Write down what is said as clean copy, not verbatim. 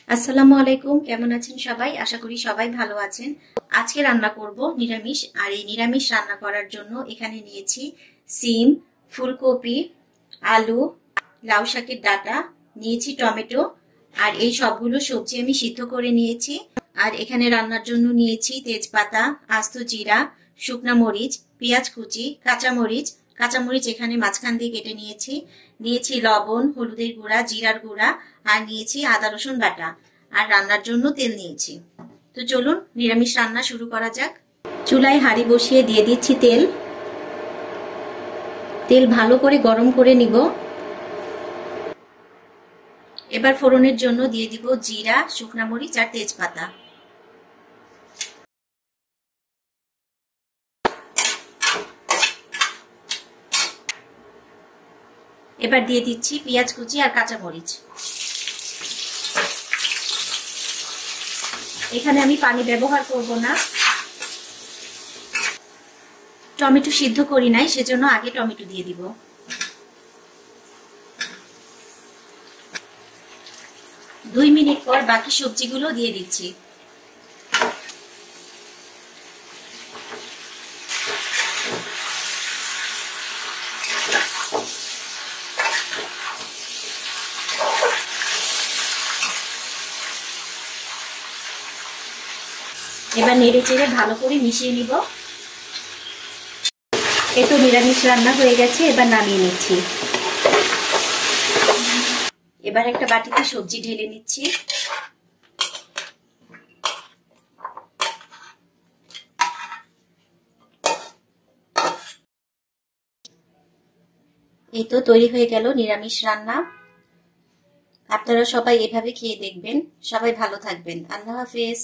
আসসালামু আলাইকুম, কেমন আছেন সবাই? আশা করি সবাই ভালো আছেন। আজকে রান্না করব নিরামিষ। আর এই নিরামিষ রান্না করার জন্য এখানে নিয়েছি সিম, ফুলকপি, আলু, লাউ শাকের ডাঁটা, নিয়েছি টমেটো। আর এই সবগুলো সবজি আমি সিদ্ধ করে নিয়েছি। আর এখানে রান্নার জন্য নিয়েছি তেজপাতা, আস্ত জিরা, শুকনা মরিচ, পেঁয়াজ কুচি, কাঁচামরিচ এখানে মাঝখান দিয়ে কেটে নিয়েছি লবণ, হলুদের গুঁড়া, জিরার গুঁড়া, আর নিয়েছি আদা রসুন বাটা। আর রান্নার জন্য তেল নিয়েছি। তো চলুন নিরামিষ রান্না শুরু করা যাক। চুলায় হাঁড়ি বসিয়ে দিয়ে দিচ্ছি তেল। তেল ভালো করে গরম করে নিব। এবার ফোড়নের জন্য দিয়ে দিব জিরা, শুকনা মরিচ আর তেজপাতা। এবার দিয়ে দিচ্ছি পেঁয়াজ কুচি আর কাঁচামরিচ। এখানে আমি পানি ব্যবহার করব না। টমেটো সিদ্ধ করি নাই, সেজন্য আগে টমেটো দিয়ে দিব। দুই মিনিট পর বাকি সবজিগুলো দিয়ে দিচ্ছি। এবার নেড়ে চেড়ে ভালো করে মিশিয়ে নিব। এই তো নিরামিষ রান্না হয়ে গেছে, এবার নামিয়ে নিচ্ছি। এবার একটা বাটিতে সবজি ঢেলে নিচ্ছি। এই তো তৈরি হয়ে গেল নিরামিষ রান্না। আপনারা সবাই এভাবে খেয়ে দেখবেন। সবাই ভালো থাকবেন। আল্লাহ হাফেজ।